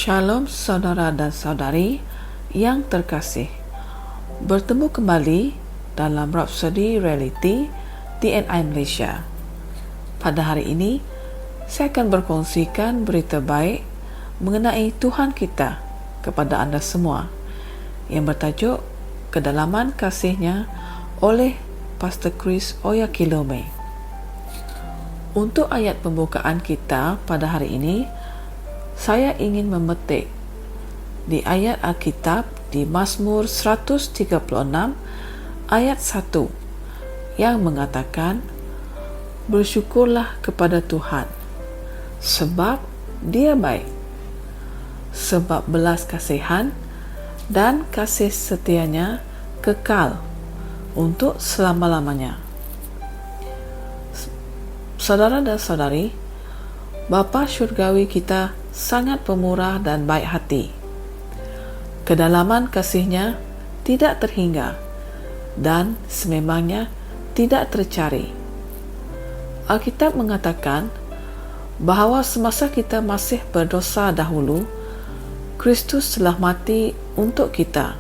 Shalom saudara dan saudari yang terkasih. Bertemu kembali dalam Rhapsody Reality TNI Malaysia. Pada hari ini, saya akan berkongsikan berita baik mengenai Tuhan kita kepada anda semua yang bertajuk Kedalaman Kasih-Nya oleh Pastor Chris Oyakhilome. Untuk ayat pembukaan kita pada hari ini, saya ingin memetik di ayat Alkitab di Mazmur 136 ayat 1 yang mengatakan, bersyukurlah kepada Tuhan sebab Dia baik, sebab belas kasihan dan kasih setianya kekal untuk selama-lamanya. Saudara dan saudari, Bapa Syurgawi kita sangat pemurah dan baik hati. Kedalaman kasih-Nya tidak terhingga dan sememangnya tidak tercari. Alkitab mengatakan bahawa semasa kita masih berdosa dahulu, Kristus telah mati untuk kita,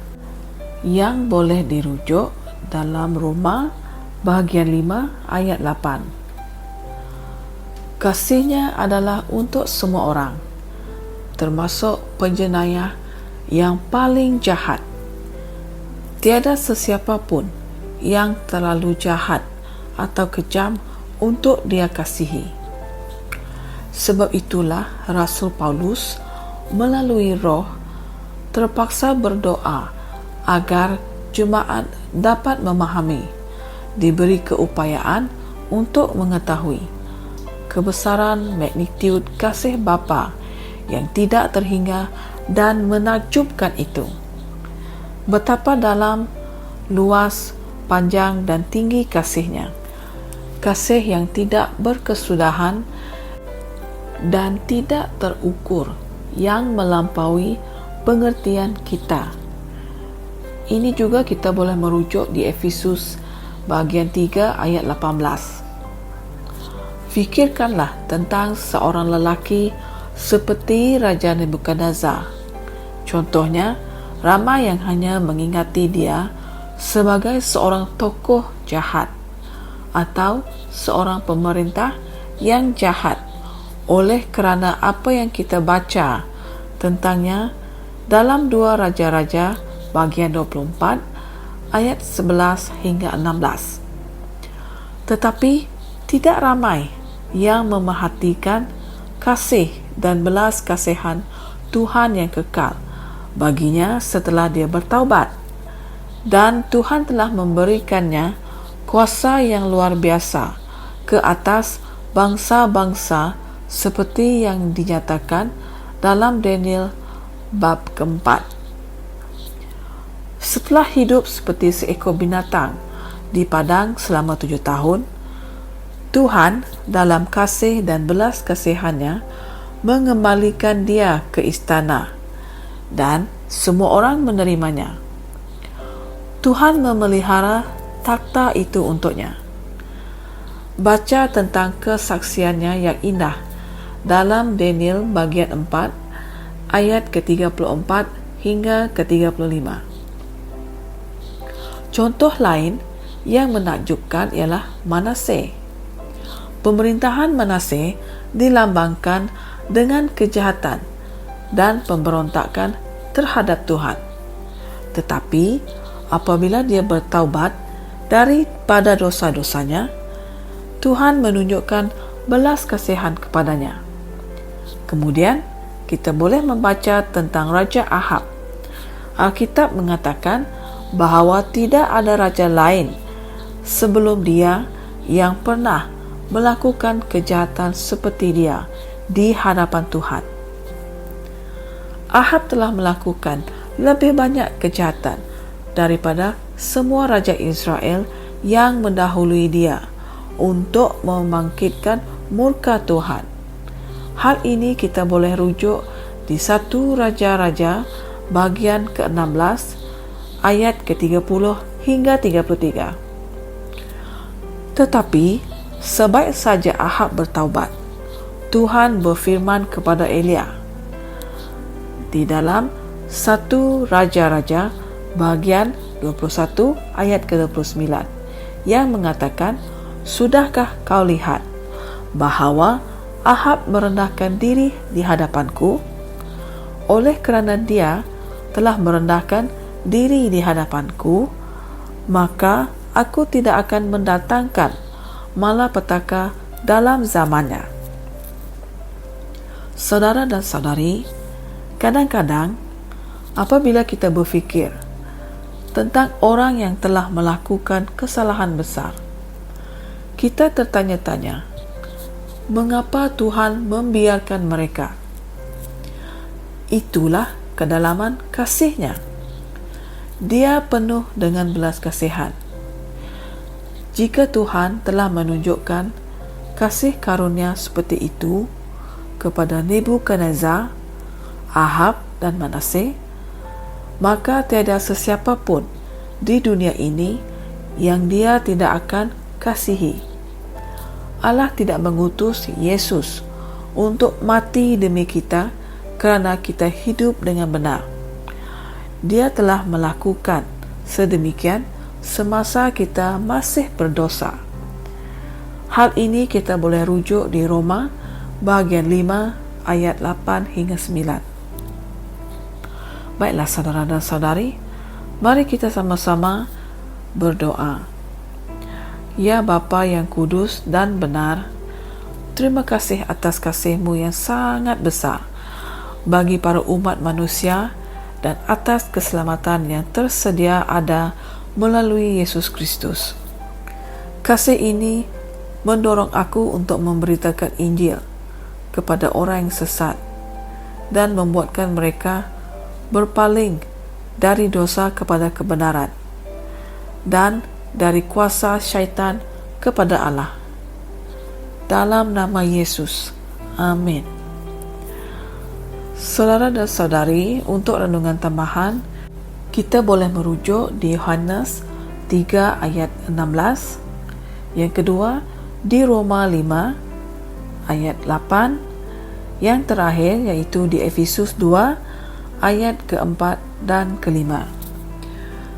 yang boleh dirujuk dalam Roma bahagian 5 ayat 8. Kasih-Nya adalah untuk semua orang, termasuk penjenayah yang paling jahat. Tiada sesiapa pun yang terlalu jahat atau kejam untuk Dia kasihi. Sebab itulah Rasul Paulus melalui Roh terpaksa berdoa agar jemaat dapat memahami, diberi keupayaan untuk mengetahui kebesaran magnitud kasih Bapa yang tidak terhingga dan menakjubkan itu. Betapa dalam, luas, panjang dan tinggi kasih-Nya. Kasih yang tidak berkesudahan dan tidak terukur, yang melampaui pengertian kita. Ini juga kita boleh merujuk di Efesus bahagian 3 ayat 18. Fikirkanlah tentang seorang lelaki seperti Raja Nebukadnezar. Contohnya, ramai yang hanya mengingati dia sebagai seorang tokoh jahat atau seorang pemerintah yang jahat oleh kerana apa yang kita baca tentangnya dalam 2 Raja-Raja bahagian 24 ayat 11 hingga 16. Tetapi tidak ramai yang memerhatikan kasih dan belas kasihan Tuhan yang kekal baginya setelah dia bertaubat, dan Tuhan telah memberikannya kuasa yang luar biasa ke atas bangsa-bangsa seperti yang dinyatakan dalam Daniel bab keempat. Setelah hidup seperti seekor binatang di padang selama 7 tahun, Tuhan dalam kasih dan belas kasihan-Nya mengembalikan dia ke istana dan semua orang menerimanya. Tuhan memelihara takhta itu untuknya. Baca tentang kesaksiannya yang indah dalam Daniel bagian 4 ayat ke-34 hingga ke-35. Contoh lain yang menakjubkan ialah Manaseh. Pemerintahan Manaseh dilambangkan dengan kejahatan dan pemberontakan terhadap Tuhan. Tetapi apabila dia bertaubat daripada dosa-dosanya, Tuhan menunjukkan belas kasihan kepadanya. Kemudian kita boleh membaca tentang Raja Ahab. Alkitab mengatakan bahawa tidak ada raja lain sebelum dia yang pernah melakukan kejahatan seperti dia di hadapan Tuhan. Ahab telah melakukan lebih banyak kejahatan daripada semua raja Israel yang mendahului dia untuk membangkitkan murka Tuhan. Hal ini kita boleh rujuk di 1 Raja-Raja bahagian ke-16 ayat ke-30 hingga 33. Tetapi sebaik saja Ahab bertaubat, Tuhan berfirman kepada Elia, di dalam 1 Raja-Raja bahagian 21 ayat ke-29 yang mengatakan, "Sudahkah kau lihat bahawa Ahab merendahkan diri di hadapanku? Oleh kerana dia telah merendahkan diri di hadapanku, maka aku tidak akan mendatangkan malapetaka dalam zamannya." Saudara dan saudari, kadang-kadang apabila kita berfikir tentang orang yang telah melakukan kesalahan besar, kita tertanya-tanya, mengapa Tuhan membiarkan mereka? Itulah kedalaman kasih-Nya. Dia penuh dengan belas kasihan. Jika Tuhan telah menunjukkan kasih karunia seperti itu kepada Nebukadnezar, Ahab dan Manaseh, maka tiada sesiapa pun di dunia ini yang Dia tidak akan kasihi. Allah tidak mengutus Yesus untuk mati demi kita kerana kita hidup dengan benar. Dia telah melakukan sedemikian semasa kita masih berdosa. Hal ini kita boleh rujuk di Roma bahagian 5 ayat 8 hingga 9. Baiklah saudara dan saudari, mari kita sama-sama berdoa. Ya Bapa yang kudus dan benar, terima kasih atas kasih-Mu yang sangat besar bagi para umat manusia dan atas keselamatan yang tersedia ada melalui Yesus Kristus. Kasih ini mendorong aku untuk memberitakan Injil kepada orang yang sesat dan membuatkan mereka berpaling dari dosa kepada kebenaran dan dari kuasa syaitan kepada Allah. Dalam nama Yesus, amin. Saudara dan saudari, untuk renungan tambahan, kita boleh merujuk di Yohanes 3 ayat 16. Yang kedua, di Roma 5 ayat 8. Yang terakhir iaitu di Efesus 2 ayat keempat dan kelima.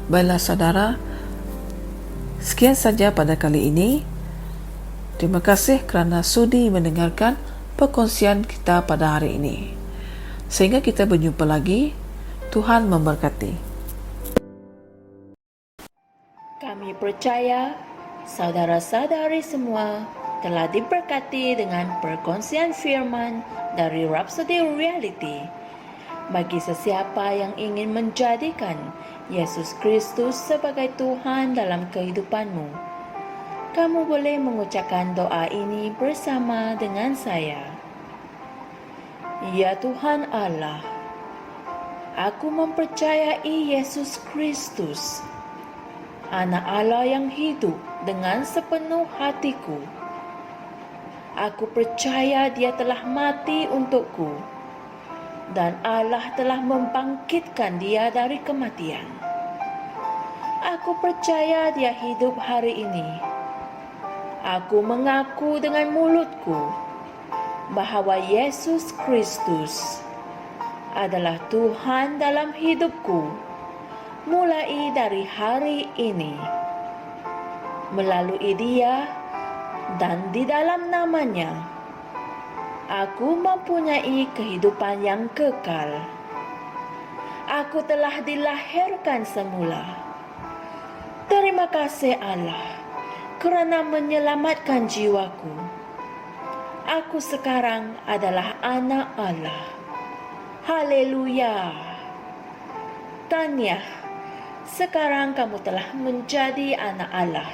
Baiklah saudara, sekian saja pada kali ini. Terima kasih kerana sudi mendengarkan perkongsian kita pada hari ini. Sehingga kita berjumpa lagi. Tuhan memberkati. Kami percaya saudara-saudari semua telah diberkati dengan perkongsian firman dari Rhapsody Reality. Bagi sesiapa yang ingin menjadikan Yesus Kristus sebagai Tuhan dalam kehidupanmu, kamu boleh mengucapkan doa ini bersama dengan saya. Ya Tuhan Allah, aku mempercayai Yesus Kristus, Anak Allah yang hidup dengan sepenuh hatiku. Aku percaya Dia telah mati untukku dan Allah telah membangkitkan Dia dari kematian. Aku percaya Dia hidup hari ini. Aku mengaku dengan mulutku bahawa Yesus Kristus adalah Tuhan dalam hidupku mulai dari hari ini. Melalui Dia dan di dalam nama-Nya, aku mempunyai kehidupan yang kekal. Aku telah dilahirkan semula. Terima kasih Allah kerana menyelamatkan jiwaku. Aku sekarang adalah anak Allah. Haleluya. Tahniah, sekarang kamu telah menjadi anak Allah.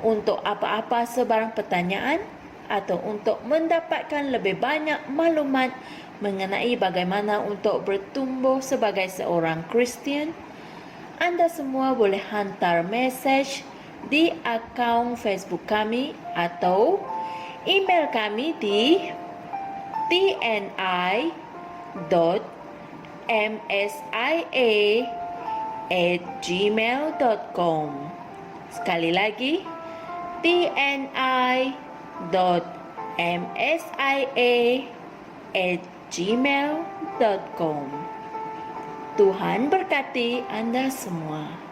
Untuk apa-apa sebarang pertanyaan atau untuk mendapatkan lebih banyak maklumat mengenai bagaimana untuk bertumbuh sebagai seorang Kristian, anda semua boleh hantar mesej di akaun Facebook kami atau email kami di tni.msia@gmail.com. Sekali lagi, tni.msia@gmail.com. Tuhan berkati Anda semua.